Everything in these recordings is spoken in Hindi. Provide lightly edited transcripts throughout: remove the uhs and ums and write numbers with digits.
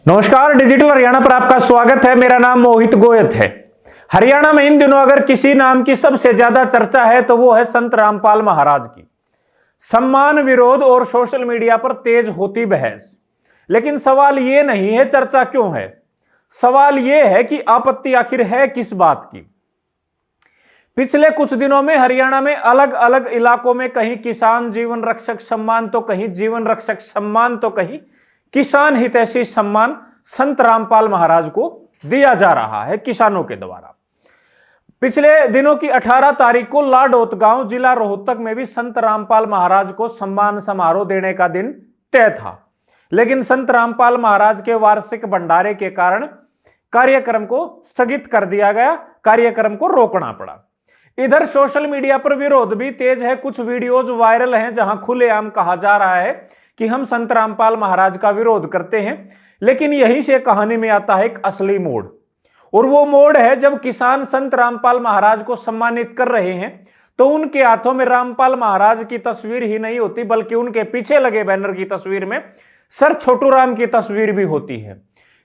नमस्कार, डिजिटल हरियाणा पर आपका स्वागत है। मेरा नाम मोहित गोयत है। हरियाणा में इन दिनों अगर किसी नाम की सबसे ज्यादा चर्चा है तो वो है संत रामपाल महाराज की। सम्मान, विरोध और सोशल मीडिया पर तेज होती बहस। लेकिन सवाल ये नहीं है चर्चा क्यों है, सवाल ये है कि आपत्ति आखिर है किस बात की। पिछले कुछ दिनों में हरियाणा में अलग अलग इलाकों में कहीं किसान जीवन रक्षक सम्मान तो कहीं जीवन रक्षक सम्मान तो कहीं किसान हितैषी सम्मान संत रामपाल महाराज को दिया जा रहा है किसानों के द्वारा। पिछले दिनों की 18 तारीख को लाडोत गांव जिला रोहतक में भी संत रामपाल महाराज को सम्मान समारोह देने का दिन तय था, लेकिन संत रामपाल महाराज के वार्षिक भंडारे के कारण कार्यक्रम को स्थगित कर दिया गया, कार्यक्रम को रोकना पड़ा। इधर सोशल मीडिया पर विरोध भी तेज है। कुछ वीडियोज वायरल हैं जहां खुलेआम कहा जा रहा है कि हम संत रामपाल महाराज का विरोध करते हैं, लेकिन यहीं से कहानी में आता है एक असली मोड़, और वो मोड़ है जब किसान संत रामपाल महाराज को सम्मानित कर रहे हैं तो उनके हाथों में रामपाल महाराज की तस्वीर ही नहीं होती, बल्कि उनके पीछे लगे बैनर की तस्वीर में सर छोटू राम की तस्वीर भी होती है।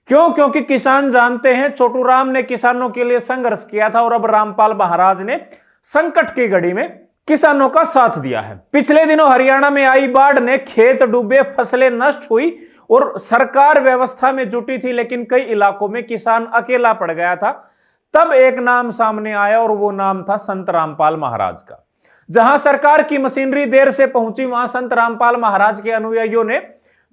क्यों? क्योंकि किसान जानते हैं छोटू राम ने किसानों के लिए संघर्ष किया था और अब रामपाल महाराज ने संकट की घड़ी में किसानों का साथ दिया है। पिछले दिनों हरियाणा में आई बाढ़ ने खेत डूबे, फसलें नष्ट हुई और सरकार व्यवस्था में जुटी थी, लेकिन कई इलाकों में किसान अकेला पड़ गया था। तब एक नाम सामने आया और वो नाम था संत रामपाल महाराज का। जहां सरकार की मशीनरी देर से पहुंची, वहां संत रामपाल महाराज के अनुयायियों ने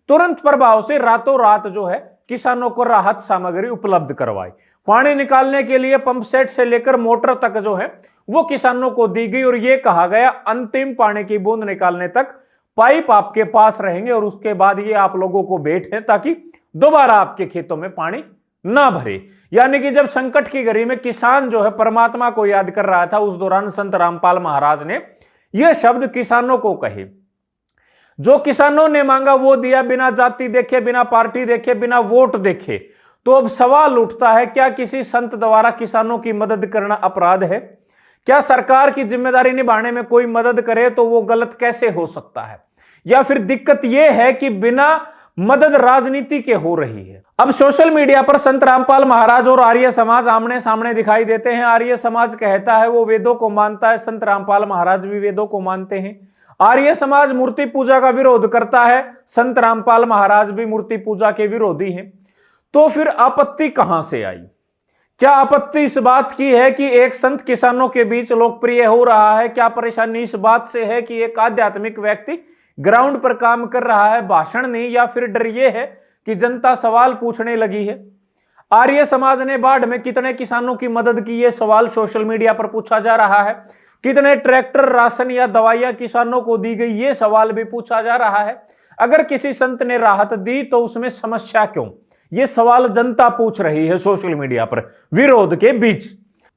तुरंत प्रभाव से रातों रात जो है किसानों को राहत सामग्री उपलब्ध करवाई। पानी निकालने के लिए पंप सेट से लेकर मोटर तक जो है वो किसानों को दी गई और ये कहा गया अंतिम पानी की बूंद निकालने तक पाइप आपके पास रहेंगे और उसके बाद ये आप लोगों को भेंट है ताकि दोबारा आपके खेतों में पानी ना भरे। यानी कि जब संकट की घड़ी में किसान जो है परमात्मा को याद कर रहा था, उस दौरान संत रामपाल महाराज ने यह शब्द किसानों को कहे। जो किसानों ने मांगा वो दिया, बिना जाति देखे, बिना पार्टी देखे, बिना वोट देखे। तो अब सवाल उठता है, क्या किसी संत द्वारा किसानों की मदद करना अपराध है? क्या सरकार की जिम्मेदारी निभाने में कोई मदद करे तो वो गलत कैसे हो सकता है? या फिर दिक्कत यह है कि बिना मदद राजनीति के हो रही है? अब सोशल मीडिया पर संत रामपाल महाराज और आर्य समाज आमने सामने दिखाई देते हैं। आर्य समाज कहता है वो वेदों को मानता है, संत रामपाल महाराज भी वेदों को मानते हैं। आर्य समाज मूर्ति पूजा का विरोध करता है, संत रामपाल महाराज भी मूर्ति पूजा के विरोधी हैं। तो फिर आपत्ति कहां से आई? क्या आपत्ति इस बात की है कि एक संत किसानों के बीच लोकप्रिय हो रहा है? क्या परेशानी इस बात से है कि एक आध्यात्मिक व्यक्ति ग्राउंड पर काम कर रहा है, भाषण नहीं? या फिर डर यह है कि जनता सवाल पूछने लगी है? आर्य समाज ने बाढ़ में कितने किसानों की मदद की, यह सवाल सोशल मीडिया पर पूछा जा रहा है। कितने ट्रैक्टर, राशन या दवाइयां किसानों को दी गई, यह सवाल भी पूछा जा रहा है। अगर किसी संत ने राहत दी तो उसमें समस्या क्यों? ये सवाल जनता पूछ रही है सोशल मीडिया पर विरोध के बीच।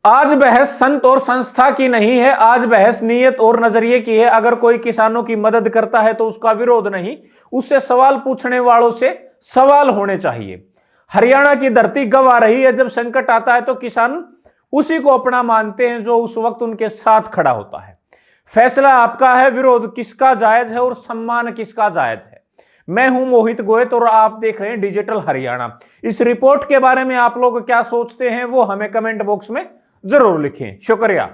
आज बहस संत और संस्था की नहीं है, आज बहस नीयत और नजरिए की है। अगर कोई किसानों की मदद करता है तो उसका विरोध नहीं, उससे सवाल पूछने वालों से सवाल होने चाहिए। हरियाणा की धरती गवा रही है, जब संकट आता है तो किसान उसी को अपना मानते हैं जो उस वक्त उनके साथ खड़ा होता है। फैसला आपका है, विरोध किसका जायज है और सम्मान किसका जायज है। मैं हूं मोहित गोयत और आप देख रहे हैं डिजिटल हरियाणा। इस रिपोर्ट के बारे में आप लोग क्या सोचते हैं वो हमें कमेंट बॉक्स में जरूर लिखें। शुक्रिया।